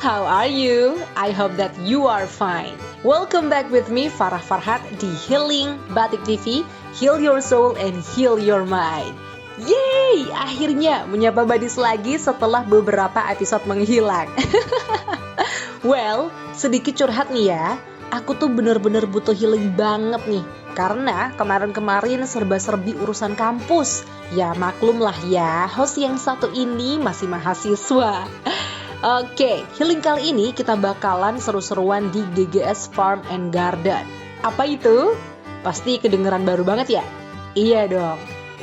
how are you? I hope that you are fine. Welcome back with me Farah Farhat di Healing Batik TV, Heal Your Soul and Heal Your Mind. Yeay, akhirnya menyapa Badis lagi setelah beberapa episode menghilang. Well, sedikit curhat nih ya. Aku tuh bener-bener butuh healing banget nih. Karena kemarin-kemarin serba-serbi urusan kampus. Ya maklum lah ya, host yang satu ini masih mahasiswa. Oke, healing kali ini kita bakalan seru-seruan di GGS Farm and Garden. Apa itu? Pasti kedengeran baru banget ya? Iya dong.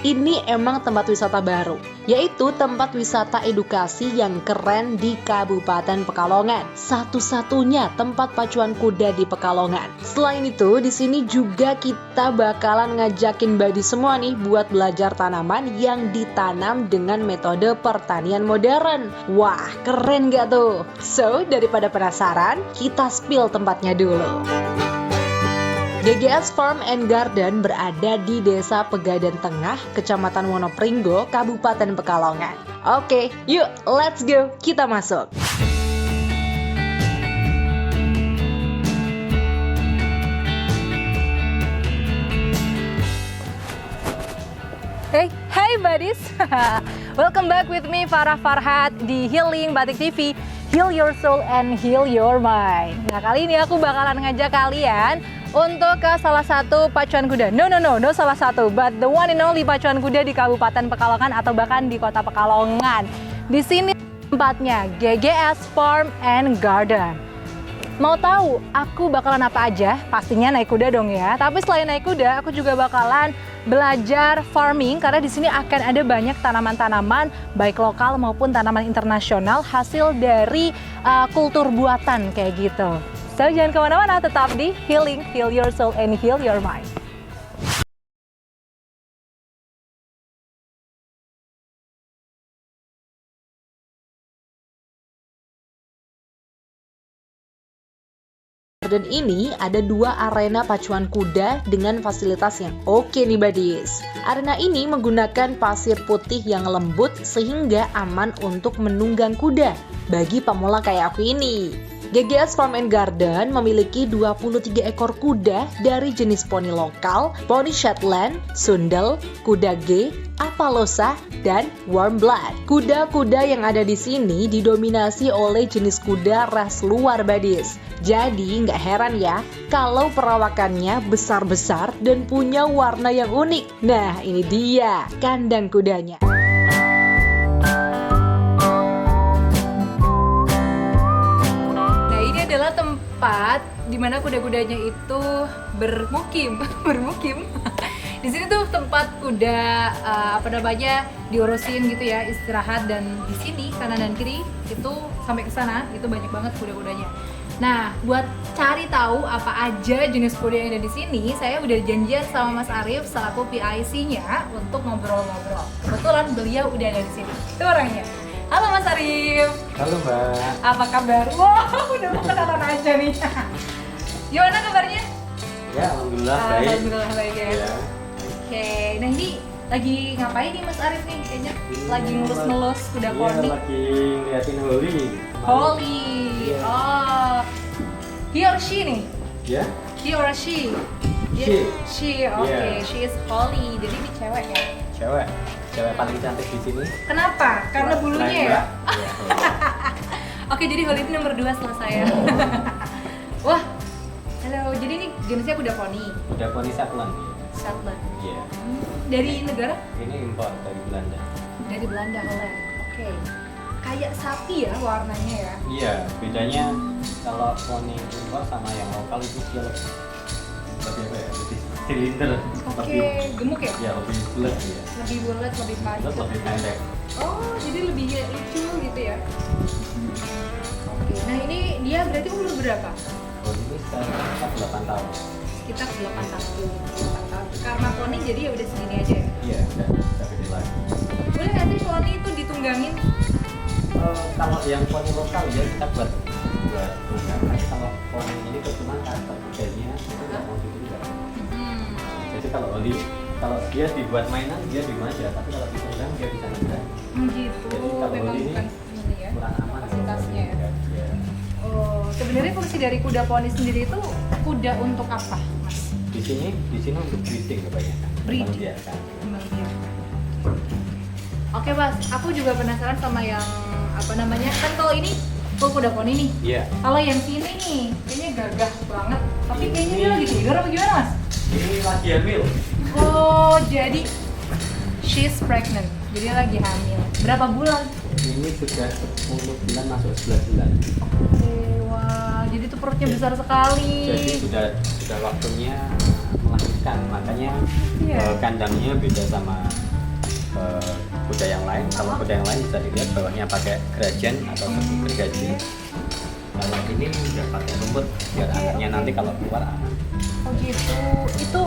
Ini emang tempat wisata baru, yaitu tempat wisata edukasi yang keren di Kabupaten Pekalongan. Satu-satunya tempat pacuan kuda di Pekalongan. Selain itu, di sini juga kita bakalan ngajakin Badi semua nih buat belajar tanaman yang ditanam dengan metode pertanian modern. Wah, keren gak tuh? So, daripada penasaran, kita spill tempatnya dulu. GGS Farm and Garden berada di Desa Pegadan Tengah, Kecamatan Wonopringgo, Kabupaten Pekalongan. Oke, yuk let's go, kita masuk. Hey buddies, welcome back with me Farah Farhat di Healing Batik TV, Heal Your Soul and Heal Your Mind. Nah kali ini aku bakalan ngajak kalian untuk ke salah satu pacuan kuda. No salah satu, but the one and only pacuan kuda di Kabupaten Pekalongan atau bahkan di Kota Pekalongan. Di sini tempatnya GGS Farm and Garden. Mau tahu aku bakalan apa aja? Pastinya naik kuda dong ya. Tapi selain naik kuda, aku juga bakalan belajar farming karena di sini akan ada banyak tanaman-tanaman baik lokal maupun tanaman internasional hasil dari kultur buatan kayak gitu. So, jangan kemana-mana, tetap di Healing, Heal Your Soul and Heal Your Mind. Dan ini ada dua arena pacuan kuda dengan fasilitas yang oke nih Badis. Arena ini menggunakan pasir putih yang lembut sehingga aman untuk menunggang kuda bagi pemula kayak aku ini. GGS Farm and Garden memiliki 23 ekor kuda dari jenis poni lokal, poni Shetland, Sundel, kuda G, Appaloosa, dan Warm Blood. Kuda-kuda yang ada di sini didominasi oleh jenis kuda ras luar Badis. Jadi nggak heran ya kalau perawakannya besar-besar dan punya warna yang unik. Nah ini dia kandang kudanya. Adalah tempat di mana kuda-kudanya itu bermukim. Di sini tuh tempat kuda diurusin gitu ya, istirahat, dan di sini kanan dan kiri itu sampai ke sana itu banyak banget kuda-kudanya. Nah, buat cari tahu apa aja jenis kuda yang ada di sini, saya udah janjian sama Mas Arif selaku PIC-nya untuk ngobrol-ngobrol. Kebetulan beliau udah ada di sini. Itu orangnya. Halo Mas Arif. Halo Mbak. Apa kabar? Wow, udah mau kenalan aja nih. Gimana kabarnya? Ya, alhamdulillah baik. Alhamdulillah baik ya. Ya. Oke, nah ini lagi ngapain nih Mas Arif nih? Kayaknya lagi ngurus-ngelus kuda poni. Iya, lagi ngeliatin Holly. Holly. Iya. Oh. He or she nih? Ya? He or she? She. Oke. Yeah. She is Holly. Jadi ini cewek ya? Cewek paling cantik di sini. Kenapa? Karena bulunya ya? Iya, Oke, jadi Holly itu nomor 2 setelah saya. Wah, halo. Jadi ini jenisnya kuda poni. Kuda poni Shetland. Shetland. Iya. Dari negara? Ini impor dari Belanda. Dari Belanda, Holland. Oke. Kayak sapi ya warnanya ya? Iya, bedanya kalau poni impor sama yang lokal itu dia lebih silinder. Oke, gemuk ya? Ya, lebih bulat ya. Lebih bulat, lebih padat. Lebih pendek. Oh, jadi lebih lucu gitu ya? Oke, nah ini dia berarti umur berapa? Oh, ini sekitar 8 tahun. Sekitar 8 tahun. Karena poni jadi ya udah segini aja ya? Iya, udah gede lagi. Boleh nggak sih poni itu ditunggangin? Kalau yang poni lokal ya kita buat tunggang. Tapi kalau poni ini cuma karakter kudanya itu nggak mau ditunggang. Jadi kalau dia dibuat mainan dia di rumah aja, tapi kalau ditunggang dia bisa nunggang. Gitu. Jadi kalau Memang ini bukan ini ya, kurang aman kapasitasnya ya. Ya. sebenarnya fungsi dari kuda poni sendiri itu kuda untuk apa, Mas? Di sini untuk breeding kebanyakan. Breeding. Membiarkan. Oke Mas, aku juga penasaran sama yang apa namanya, kan kalau ini full kuda poni nih. Iya. Kalau yang sini nih, kayaknya gagah banget. Tapi kayaknya dia lagi tidur apa gimana Mas? Ini lagi hamil. Oh, jadi she's pregnant. Jadi lagi hamil. Berapa bulan? Ini sudah 10 bulan masuk 11 bulan. Oke, wah, jadi tuh perutnya besar sekali. Jadi sudah waktunya melahirkan. Makanya Iya. kandangnya beda sama kuda yang lain. Kalau kuda yang lain bisa dilihat bawahnya pakai gerajen atau sebu gergaji. Kalau ini udah pakai rumput biar anaknya nanti kalau keluar aman. Oh gitu. Itu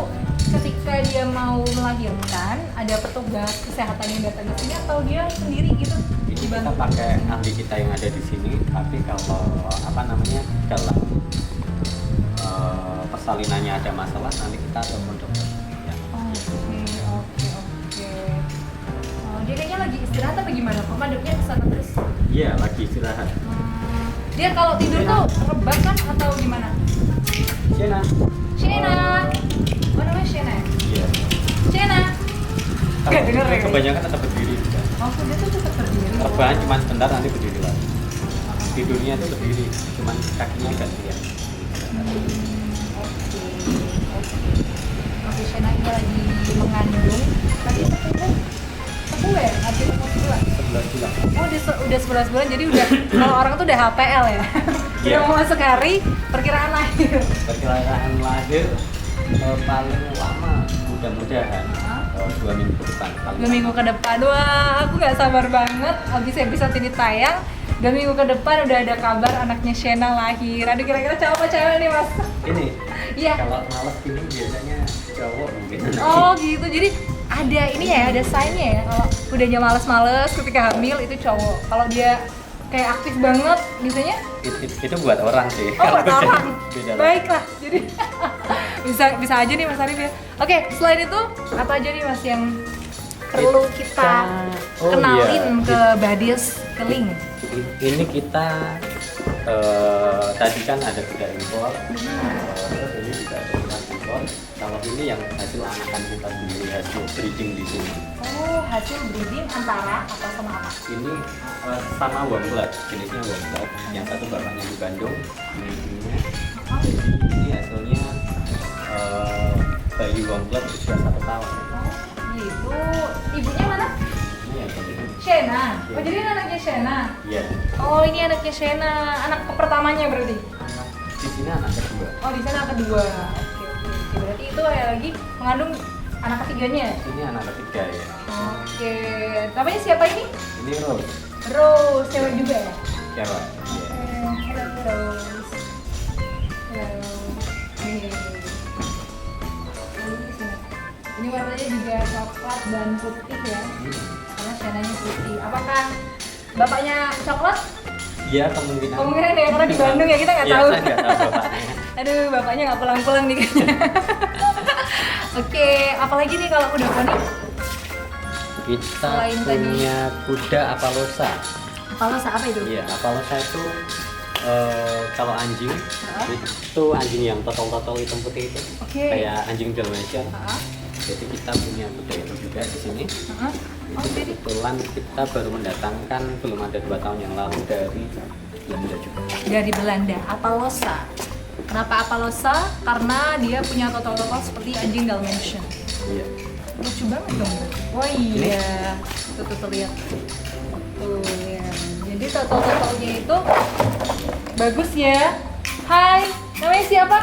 ketika dia mau melahirkan, ada petugas kesehatan yang datang ke sini atau dia sendiri gitu? Ini kita pakai ahli kita yang ada di sini. Tapi kalau apa namanya dalam persalinannya ada masalah, nanti kita telepon dokter. Ya. Oke. Oh, dia kayaknya lagi istirahat apa gimana? Kok madepnya kesana terus? Iya, lagi istirahat. Dia kalau tidur tuh rebahan atau gimana? Siena. Shena. Oh namanya Shena ya? Iya. Shena. Kalau Gak denger ya? kebanyakan tetap berdiri juga. Oh dia tuh tetap berdiri. Rebahan cuma sebentar nanti berdiri lagi. Tidurnya tuh berdiri, cuma kakinya gantian. Oke, Shena ini lagi mengandung. Tadi tebu ya? Habis umur bulan. 11 bulan. Oh udah 11 bulan, jadi udah kalau orang tuh udah HPL ya? Udah Iya. mau masuk hari perkiraan lahir. Perkiraan lahir paling lama mudah-mudahan 2 minggu ke depan. Paling 2 minggu ke depan, wah aku nggak sabar banget. Abis episode ini tayang, 2 minggu ke depan udah ada kabar anaknya Shena lahir. Aduh kira-kira cowok apa cewek nih Mas? Ini Iya. kalau males gini biasanya cowok mungkin. Oh gitu, jadi ada ini ya, ada sign-nya ya. Kalau udahnya males-males ketika hamil itu cowok. Kalau dia kayak aktif banget, biasanya Itu buat orang sih. oh buat Kalau orang. beda lah. Baiklah, jadi bisa aja nih Mas Arif ya. Oke, selain itu apa aja nih Mas yang perlu kita Oh, kenalin iya. ke Badis Keling? Ini kita tadi kan ada kuda impor, terus ini juga ada kuda impor. Kalau ini yang hasil anakan kita sendiri, hasil breeding di sini. Oh, hasil breeding antara apa sama apa? Ini sama Womblat, jenisnya Womblat. Yang satu bapaknya di Bandung, ini ibunya. Oh, Ini hasilnya bayi Womblat usia 1 tahun. gitu. Ibunya mana? Ini yang ini. Shena. Oh, jadi ini anaknya Shena. Iya. Oh, ini anaknya Shena. Anak pertamanya berarti. Anak di sini anak kedua. Oh, di sana kedua. Oke. Berarti itu ya lagi mengandung anak ketiganya. Ini anak ketiga ya. Oke. Namanya siapa ini? Ini Rose. Rose, cewek juga ya? Cewek. Iya. Halo Rose. Halo. Nih. Ini warnanya juga coklat dan putih ya. Karena Shenanya putih. Apakah bapaknya coklat? Iya, kemungkinan. Kemungkinan ya, karena di Bandung ya kita nggak Iya, tahu. saya nggak tahu bapaknya. Aduh, bapaknya nggak pulang-pulang nih kayaknya. Oke, apalagi nih kalau udah poni? Kita Selain tadi- punya kuda Apalosa. Apalosa apa itu? Iya, Apalosa itu kalau anjing itu anjing yang totol-totol hitam putih itu, Oke. kayak anjing Dalmatian. Heeh. Jadi kita punya kuda itu juga di sini. Heeh. Oh, Itu jadi kebetulan kita baru mendatangkan belum ada 2 tahun yang lalu dari Belanda juga. dari Belanda, Apalosa. Kenapa Apalosa? Karena dia punya totol-totol seperti anjing Dalmatian. Iya. Lucu banget dong. Wah iya. Tuh lihat. Tuh ya. Jadi totol-totolnya itu bagus ya. Hai, namanya siapa?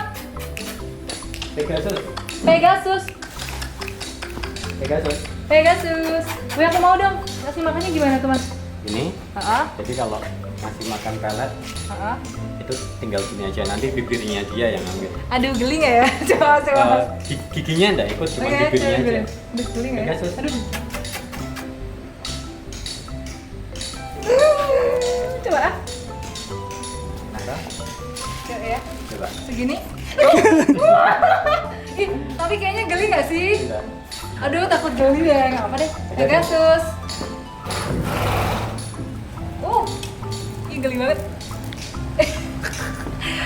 Pegasus. Pegasus. Pegasus. Pegasus. Wih aku mau dong. Kasih makannya gimana tuh Mas? Ini. Heeh. Jadi kalau masih makan pelet Heeh. itu tinggal gini aja, nanti bibirnya dia yang ambil. Aduh geli nggak ya? Coba. Giginya enggak ikut, cuma Oke, bibirnya coba. aja. Aduh geli nggak ya? Pegasus. Aduh. Coba ah. Nah, kan? Coba ya. Coba. Segini. Ih, tapi kayaknya geli nggak sih? Tidak. Aduh takut geli ya, nggak apa deh. Pegasus. Ih geli banget.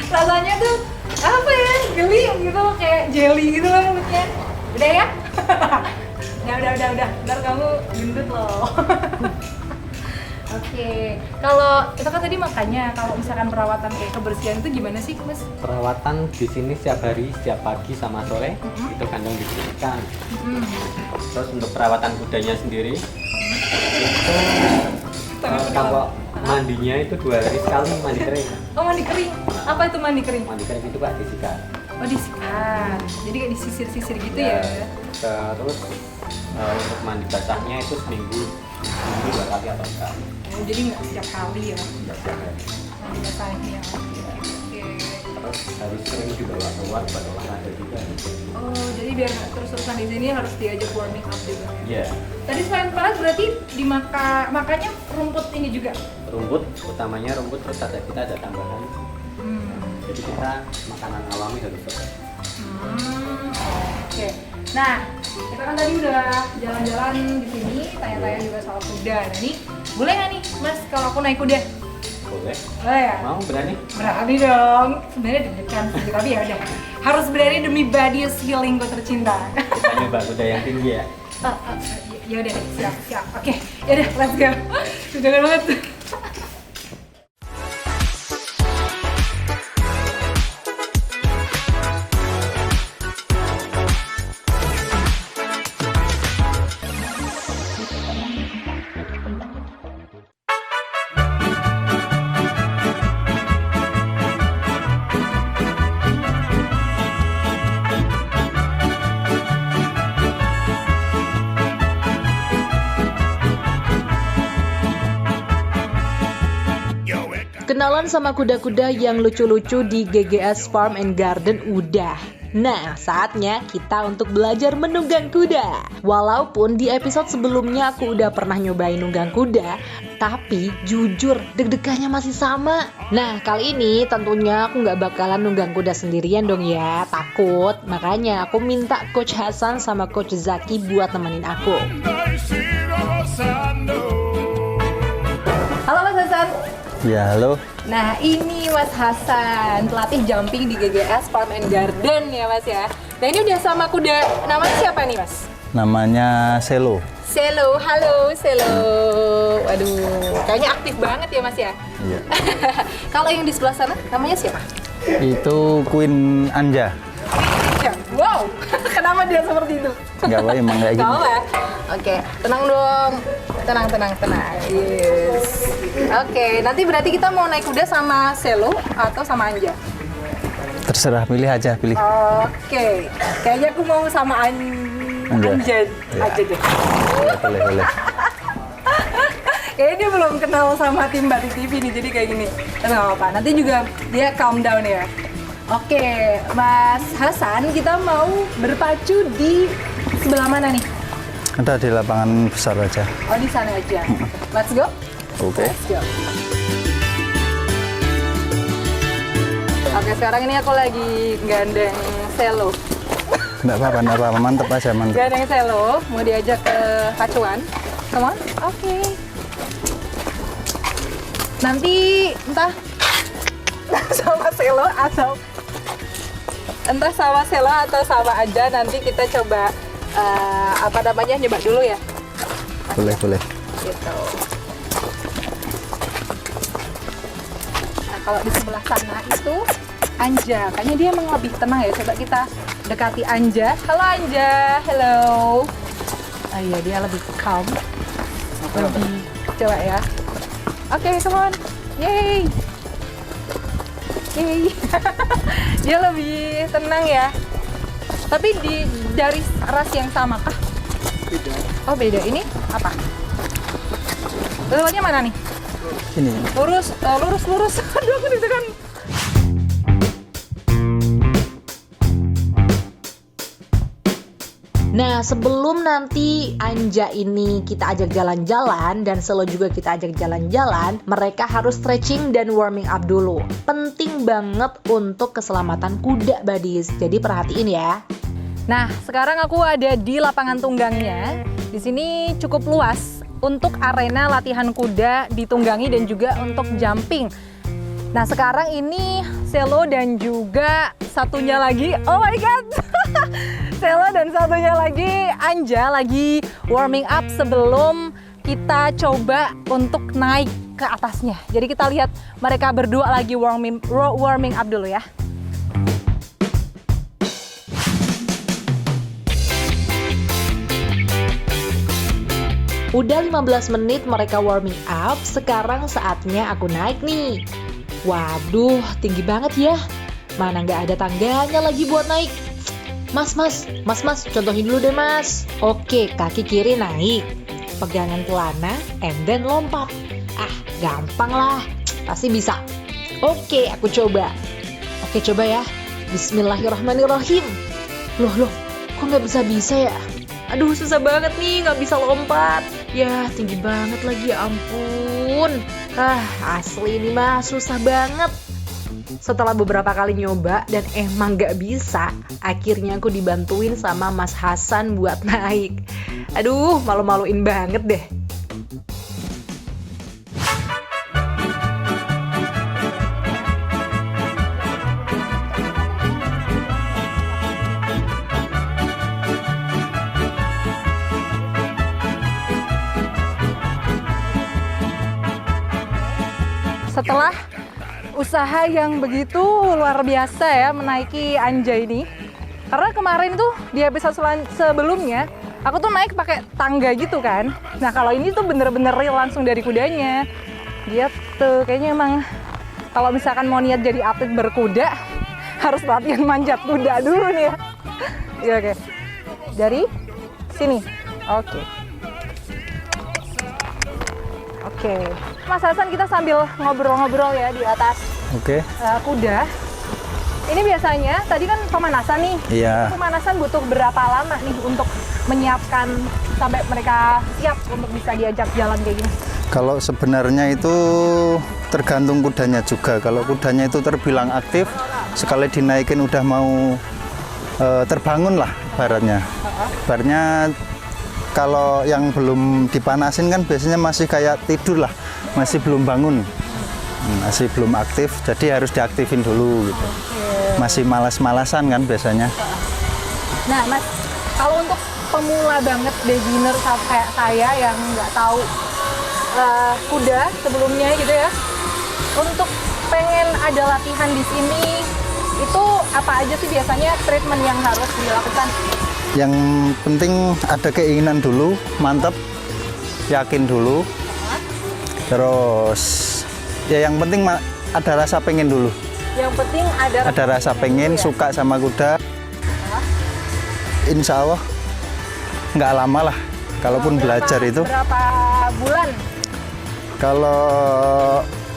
Rasanya tuh apa ya, geli gitu, kayak jelly gitu loh mulutnya. Udah ya? udah, ntar kamu gendut loh. Oke, kalau itu kan tadi makanya kalau misalkan perawatan kayak kebersihan itu gimana sih, Mas? Perawatan di sini setiap hari, setiap pagi sama sore itu kandang dibersihkan. Terus untuk perawatan kudanya sendiri itu kalau mandinya itu 2 hari sekali mandi kering. Oh, mandi kering. Apa itu mandi kering? Mandi kering itu Kak disikat. Oh, disikat. Jadi kayak disisir-sisir gitu ya. Terus untuk mandi basahnya itu seminggu 2 kali atau enggak. Oh, jadi nggak setiap kali ya? Enggak setiap hari. Mandi basahnya. Oke. Terus harus sering dibawa keluar buat olahraga juga. Oh, jadi biar nggak terus-terusan di sini harus diajak warming up juga. Iya. Tadi selain panas berarti makannya rumput ini juga. Rumput, utamanya rumput, terus kita ada tambahan. Jadi kita makanan alami harus tetap. Oke. Nah, kita kan tadi udah jalan-jalan di sini, tanya-tanya juga soal kuda. Nah, ini boleh nggak nih, Mas, kalau aku naik kuda? Boleh. Boleh ya? Mau berani? Berani dong. Sebenarnya deg-degan sih, tapi ya udah. Harus berani demi Badius Healingku tercinta. Kita nyoba kuda yang tinggi ya. Ya udah deh, siap. Oke, ya udah, let's go. Deg-degan banget. Kenalan sama kuda-kuda yang lucu-lucu di GGS Farm and Garden udah. Nah, saatnya kita untuk belajar menunggang kuda. Walaupun di episode sebelumnya aku udah pernah nyobain nunggang kuda, tapi jujur deg-degannya masih sama. Nah, kali ini tentunya aku nggak bakalan nunggang kuda sendirian dong ya, takut. Makanya aku minta Coach Hasan sama Coach Zaki buat nemenin aku. Halo Mas Hasan. Ya, halo. Nah, ini Mas Hasan, pelatih jumping di GGS Farm and Garden ya Mas ya. Nah, ini udah sama kuda, namanya siapa nih Mas? Namanya Selo. Selo, halo Selo. Waduh, kayaknya aktif banget ya Mas ya. Iya. Kalau yang di sebelah sana, namanya siapa? Itu Queen Anja. Wow, kenapa dia seperti itu? Enggak apa, emang kayak Gak gitu. apa ya? Oke, tenang dong. Tenang. Yes. Oke, nanti berarti kita mau naik kuda sama Selo atau sama Anja? Terserah, pilih aja, pilih. Oke, kayaknya aku mau sama Anja aja deh. Boleh. Kayaknya dia belum kenal sama tim Batik TV nih, jadi kayak gini. Tapi nggak apa-apa, nanti juga dia calm down ya. Oke, Mas Hasan, kita mau berpacu di sebelah mana nih? Ada di lapangan besar aja. Oh, di sana aja. Let's go. Oke. Let's go. Oke, sekarang ini aku lagi gandeng Selo. Enggak apa-apa, mantep aja, mantep. Gandeng Selo, mau diajak ke pacuan. Come on. Oke. Nanti entah sama Selo atau sama aja, nanti kita coba nyoba dulu ya. Boleh. Gitu. Nah, kalau di sebelah sana itu Anja, kayaknya dia emang lebih tenang ya. Coba kita dekati Anja. Halo Anja, hello. Oh iya, dia lebih calm. Coba ya. Oke, come on. Yay. Dia lebih tenang ya. Tapi dari ras yang sama kah? Beda. Oh beda. Ini apa? Lewatnya mana nih? Ini. Lurus. Aduh, aku deg-degan. Nah, sebelum nanti Anja ini kita ajak jalan-jalan dan Selo juga kita ajak jalan-jalan, mereka harus stretching dan warming up dulu. Penting banget untuk keselamatan kuda, Badis. Jadi perhatiin ya. Nah, sekarang aku ada di lapangan tunggangnya. Di sini cukup luas untuk arena latihan kuda ditunggangi dan juga untuk jumping. Nah sekarang ini Selo dan juga satunya lagi, oh my god, Selo dan satunya lagi Anja lagi warming up sebelum kita coba untuk naik ke atasnya. Jadi kita lihat mereka berdua lagi warming up dulu ya. Udah 15 menit mereka warming up, sekarang saatnya aku naik nih. Waduh, tinggi banget ya. Mana nggak ada tangganya lagi buat naik. Mas, contohin dulu deh mas. Oke, kaki kiri naik. Pegangan pelana, and then lompat. Ah, gampang lah. Pasti bisa. Oke, aku coba. Oke, coba ya. Bismillahirrahmanirrahim. Loh, kok nggak bisa ya? Aduh, susah banget nih, nggak bisa lompat. Ya, tinggi banget lagi, ya ampun. Asli ini mah susah banget. Setelah beberapa kali nyoba dan emang nggak bisa, akhirnya aku dibantuin sama Mas Hasan buat naik. Aduh, malu-maluin banget deh. Setelah usaha yang begitu luar biasa ya menaiki Anja ini, karena kemarin tuh di episode sebelumnya aku tuh naik pakai tangga gitu kan. Nah kalau ini tuh bener-bener real langsung dari kudanya. Dia tuh kayaknya emang kalau misalkan mau niat jadi atlet berkuda harus latihan manjat kuda dulu nih ya. Ya oke. Dari sini. Oke. Mas Hasan, kita sambil ngobrol-ngobrol ya di atas kuda. Ini biasanya, tadi kan pemanasan nih. Iya. Pemanasan butuh berapa lama nih untuk menyiapkan sampai mereka siap untuk bisa diajak jalan kayak gini? Kalau sebenarnya itu tergantung kudanya juga. Kalau kudanya itu terbilang aktif, sekali dinaikin udah mau terbangun lah baratnya. Baratnya kalau yang belum dipanasin kan biasanya masih kayak tidur lah, masih belum bangun, masih belum aktif, jadi harus diaktifin dulu gitu. Masih malas-malasan kan biasanya. Nah Mas, kalau untuk pemula banget, beginner kayak saya yang nggak tahu kuda sebelumnya gitu ya, untuk pengen ada latihan di sini, itu apa aja sih biasanya treatment yang harus dilakukan? Yang penting ada keinginan dulu, mantap, yakin dulu. Terus ya yang penting ada rasa pengen dulu. Yang penting ada rasa pengen, ya? suka sama kuda. Insya Allah nggak lama lah, kalaupun belajar itu. Berapa bulan? Kalau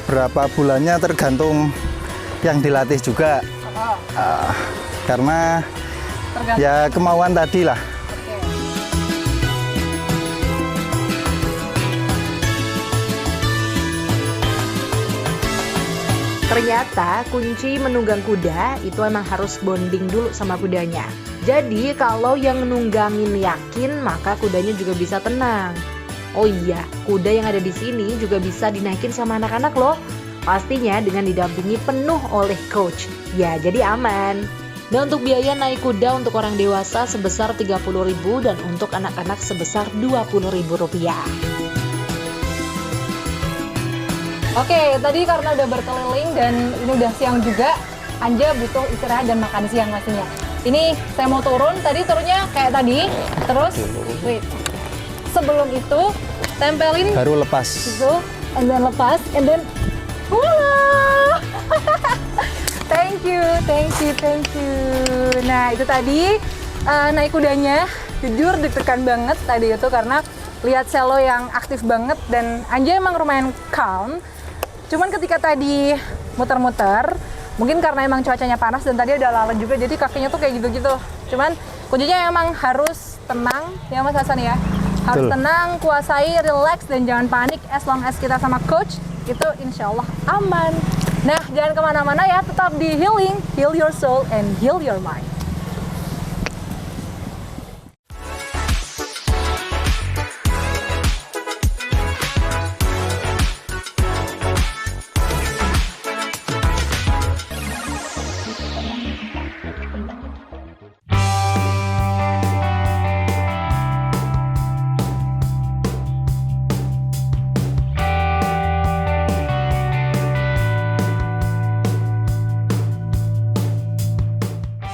berapa bulannya tergantung yang dilatih juga. Karena tergantung. Ya kemauan tadi lah. Ternyata kunci menunggang kuda itu emang harus bonding dulu sama kudanya. Jadi kalau yang nunggangin yakin, maka kudanya juga bisa tenang. Oh iya, kuda yang ada di sini juga bisa dinaikin sama anak-anak loh. Pastinya dengan didampingi penuh oleh coach. Ya, jadi aman. Dan untuk biaya naik kuda untuk orang dewasa sebesar 30.000 dan untuk anak-anak sebesar 20.000 rupiah. Oke, tadi karena udah berkeliling dan ini udah siang juga, Anja butuh istirahat dan makan siang pastinya. Ini saya mau turun, tadi turunnya kayak tadi, terus wait. Sebelum itu tempelin baru lepas. Itu, and then lepas, and then voila! Thank you. Nah itu tadi naik kudanya, jujur deg-degan banget tadi itu karena lihat Selo yang aktif banget dan Anja emang lumayan calm. Cuman ketika tadi muter-muter, mungkin karena emang cuacanya panas dan tadi ada lalat juga, jadi kakinya tuh kayak gitu-gitu. Cuman kuncinya emang harus tenang ya Mas Hasan ya. Harus tenang, kuasai, relax dan jangan panik. As long as kita sama coach, itu insya Allah aman. Nah, jangan kemana-mana ya, tetap di healing, heal your soul and heal your mind.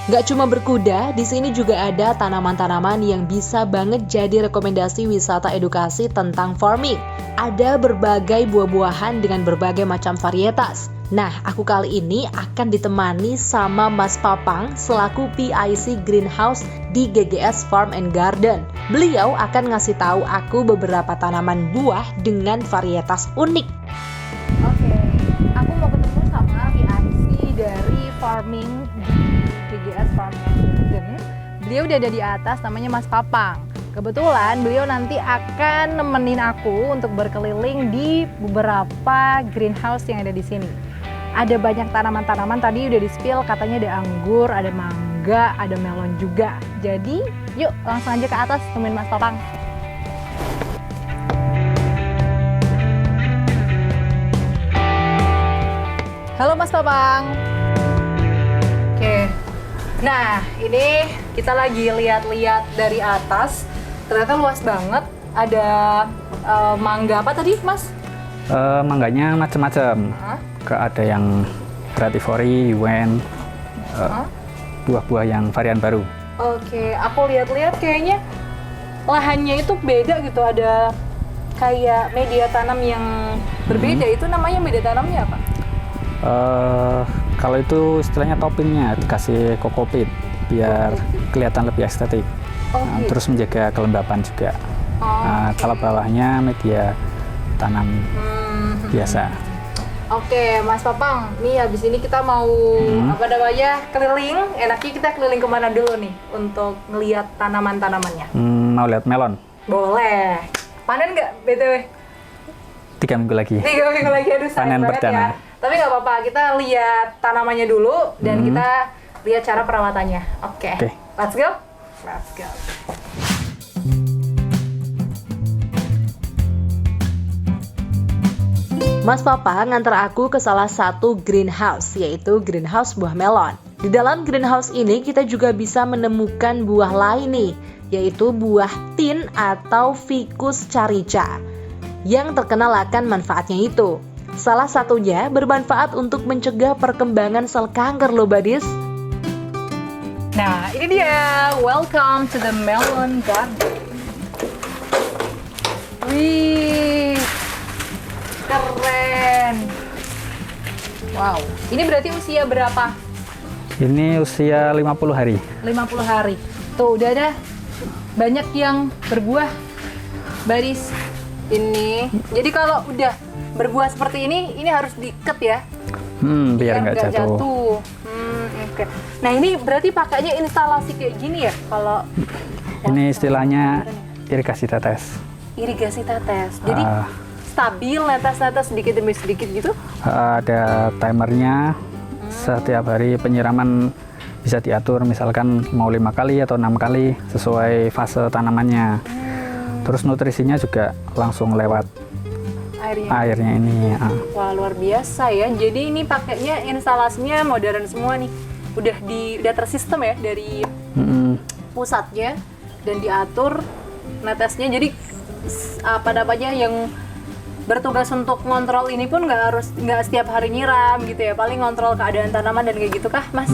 Gak cuma berkuda, di sini juga ada tanaman-tanaman yang bisa banget jadi rekomendasi wisata edukasi tentang farming. Ada berbagai buah-buahan dengan berbagai macam varietas. Nah, aku kali ini akan ditemani sama Mas Papang selaku PIC Greenhouse di GGS Farm and Garden. Beliau akan ngasih tahu aku beberapa tanaman buah dengan varietas unik. Oke, aku mau ketemu sama PIC dari farming di GGS Farm and Garden. Beliau udah ada di atas, namanya Mas Papang. Kebetulan beliau nanti akan nemenin aku untuk berkeliling di beberapa greenhouse yang ada di sini. Ada banyak tanaman-tanaman, tadi udah di-spill, katanya ada anggur, ada mangga, ada melon juga. Jadi, yuk langsung aja ke atas temuin Mas Papang. Halo Mas Papang. Oke. Nah, ini kita lagi lihat-lihat dari atas. Ternyata luas banget. Ada mangga apa tadi, Mas? Mangganya macam-macam. Ada yang Gratifori, Yuen, buah-buah yang varian baru. Oke, aku lihat-lihat kayaknya lahannya itu beda gitu. Ada kayak media tanam yang berbeda. Itu namanya media tanamnya apa? Kalau itu istilahnya toppingnya dikasih kokopit biar kelihatan lebih estetik. Gitu. Terus menjaga kelembapan juga. Kalau bawahnya media tanam biasa. Oke, Mas Papang, nih habis ini kita mau apa namanya keliling. Enaknya kita keliling kemana dulu nih untuk ngelihat tanaman-tanamannya? Mau lihat melon? Boleh. Panen nggak BTW? 3 minggu lagi. 3 minggu lagi, aduh sayang Panen banget perdana. ya. Tapi nggak apa-apa, kita lihat tanamannya dulu dan kita lihat cara perawatannya. Oke. Let's go. Let's go. Mas Papa ngantar aku ke salah satu greenhouse, yaitu greenhouse buah melon. Di dalam greenhouse ini kita juga bisa menemukan buah lain nih, yaitu buah tin atau Ficus carica, yang terkenal akan manfaatnya itu. Salah satunya bermanfaat untuk mencegah perkembangan sel kanker loh, Badis. Nah, ini dia. Welcome to the melon garden. Wih, keren. Wow, ini berarti usia berapa? Ini usia 50 hari. 50 hari. Tuh, udah ada banyak yang berbuah, Baris. Ini. Jadi kalau udah berbuah seperti ini harus diikat ya? Biar nggak jatuh. Oke. Nah, ini berarti pakainya instalasi kayak gini ya? Kalau Ini istilahnya irigasi tetes. irigasi tetes. Jadi stabil, netes-netes sedikit demi sedikit gitu? Ada timernya. Setiap hari penyiraman bisa diatur, misalkan mau 5 kali atau 6 kali sesuai fase tanamannya. Terus nutrisinya juga langsung lewat airnya ini. Wah, luar biasa ya. Jadi ini pakainya instalasinya modern semua nih. Udah tersistem ya dari pusatnya dan diatur netesnya. Jadi apa namanya yang bertugas untuk ngontrol ini pun nggak setiap hari nyiram gitu ya. Paling ngontrol keadaan tanaman dan kayak gitu kah, Mas?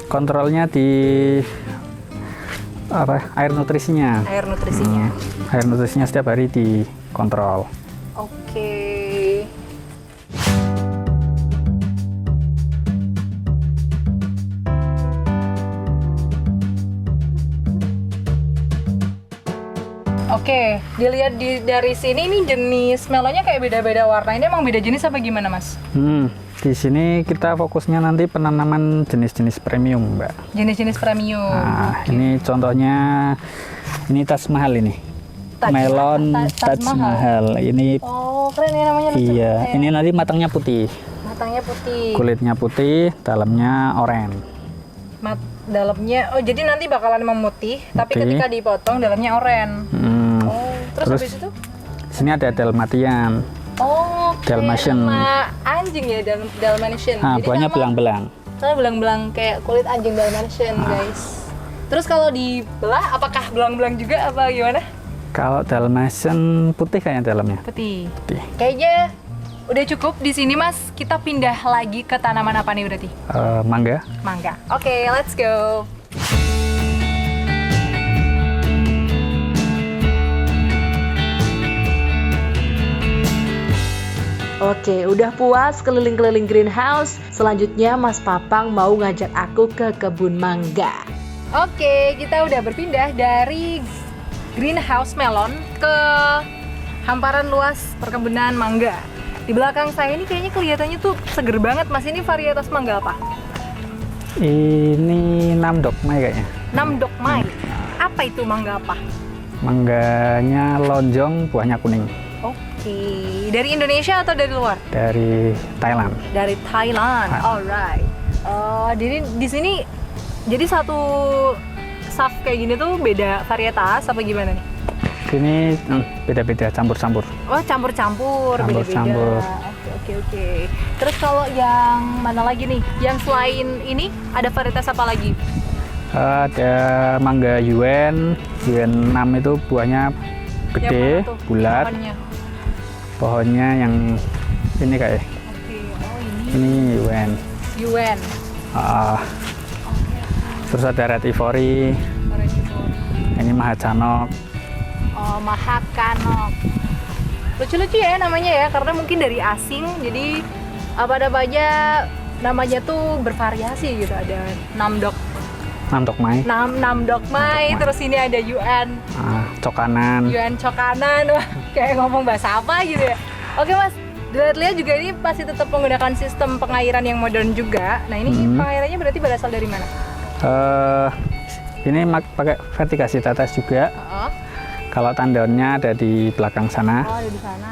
Kontrolnya di air nutrisinya. Air nutrisinya. Air nutrisinya setiap hari dikontrol. Oke. Oke, dilihat dari sini ini jenis melonnya kayak beda-beda warna. Ini emang beda jenis apa gimana, Mas? Di sini kita fokusnya nanti penanaman jenis-jenis premium, Mbak. Jenis-jenis premium. Nah, ini contohnya, ini Taj Mahal ini. Melon Taj Mahal. Ini keren ya namanya. iya, ini nanti matangnya putih. Matangnya putih. Kulitnya putih, dalamnya oranye. Dalamnya, jadi nanti bakalan memutih, tapi ketika dipotong dalamnya oranye. Terus habis itu? Sini ada Dalmatian. Dalmatian. Nama anjing ya, Dalmatian. Jadi buahnya belang-belang. Soalnya belang-belang kayak kulit anjing Dalmatian, guys. Terus kalau dibelah, apakah belang-belang juga apa gimana? Kalau Dalmatian putih kayaknya dalamnya. Putih. Kayaknya Udah cukup di sini Mas. Kita pindah lagi ke tanaman apa nih berarti? Mangga. Mangga. Oke, let's go. Oke, udah puas keliling-keliling greenhouse. Selanjutnya Mas Papang mau ngajak aku ke kebun mangga. Oke, kita udah berpindah dari greenhouse melon ke hamparan luas perkebunan mangga. Di belakang saya ini kayaknya kelihatannya tuh seger banget Mas. Ini varietas mangga apa? Ini Namdok Mai kayaknya. Namdok Mai. Apa itu mangga apa? Mangganya lonjong, buahnya kuning. Oke, dari Indonesia atau dari luar? Dari Thailand. Dari Thailand. Alright. Jadi di sini jadi satu saf kayak gini tuh beda varietas apa gimana nih? Sini beda-beda, campur-campur. Oh, campur-campur, Campur-campur. beda-beda. Oke. Terus kalau yang mana lagi nih? Yang selain ini ada varietas apa lagi? Ada mangga Yuen 6 itu buahnya gede, Yang mana tuh bulat. pohonnya? Pohonnya yang ini kayak Oke. Oh, ini ini Yuen. Yuen. Terus ada Red Ivory, ini Mahacanok. Oh, Mahacanok. Lucu-lucu ya namanya ya, karena mungkin dari asing, jadi apa namanya namanya tuh bervariasi gitu. Ada Namdok Mai, Namdok Mai, terus ini ada Yuen Cokanan. Yuen Cokanan. Wah, kayak ngomong bahasa apa gitu ya. Oke Mas, dilihat juga ini pasti tetap menggunakan sistem pengairan yang modern juga. Nah ini pengairannya berarti berasal dari mana? Ini pakai vertikasi tetes juga. Oh, Kalau tandonnya ada di belakang sana. ada di sana.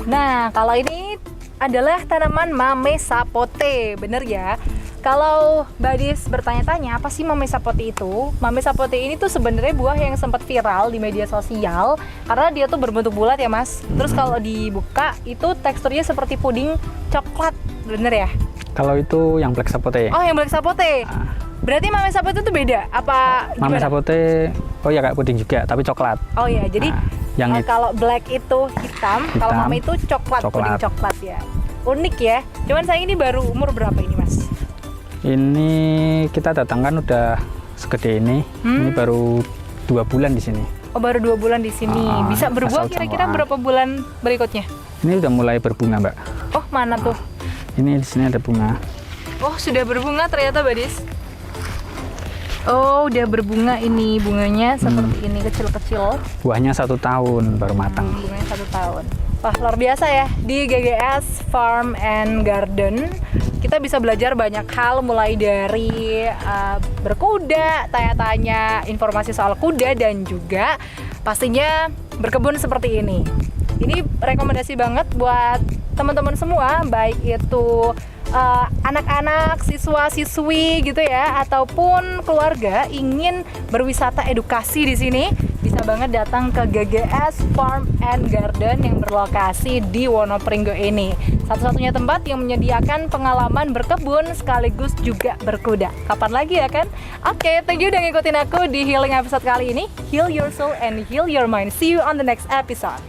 Nah, kalau ini adalah tanaman mame sapote, bener ya? Kalau Badis bertanya-tanya apa sih mame sapote itu? Mame sapote ini tuh sebenarnya buah yang sempat viral di media sosial karena dia tuh berbentuk bulat ya Mas. Terus kalau dibuka itu teksturnya seperti puding coklat, bener ya? Kalau itu yang black sapote. Oh, yang black sapote. Berarti mame sapote itu beda? Apa Mame gimana? sapote, oh ya kayak puding juga, tapi coklat. Oh ya, jadi yang kalau black itu hitam, kalau Hitam, mame itu coklat, puding coklat. coklat ya. Unik ya. Cuman saya ini baru umur berapa ini Mas? Ini kita datangkan udah segede ini. Ini baru 2 bulan di sini. Oh, baru 2 bulan di sini. Bisa berbuah asal kira-kira campuran. berapa bulan berikutnya? Ini udah mulai berbunga, Mbak. Oh, mana tuh? Ini di sini ada bunga. Oh, sudah berbunga ternyata Badis. Oh, udah berbunga ini. Bunganya seperti ini, kecil-kecil. Buahnya 1 tahun baru matang. Bunganya 1 tahun. Wah, luar biasa ya. Di GGS Farm and Garden kita bisa belajar banyak hal, mulai dari berkuda, tanya-tanya informasi soal kuda, dan juga pastinya berkebun seperti ini. Ini rekomendasi banget buat teman-teman semua, baik itu anak-anak, siswa-siswi gitu ya, ataupun keluarga ingin berwisata edukasi di sini, bisa banget datang ke GGS Farm and Garden yang berlokasi di Wonopringgo ini. Satu-satunya tempat yang menyediakan pengalaman berkebun sekaligus juga berkuda. Kapan lagi ya kan? Oke, thank you udah ngikutin aku di Healing episode kali ini. Heal your soul and heal your mind. See you on the next episode.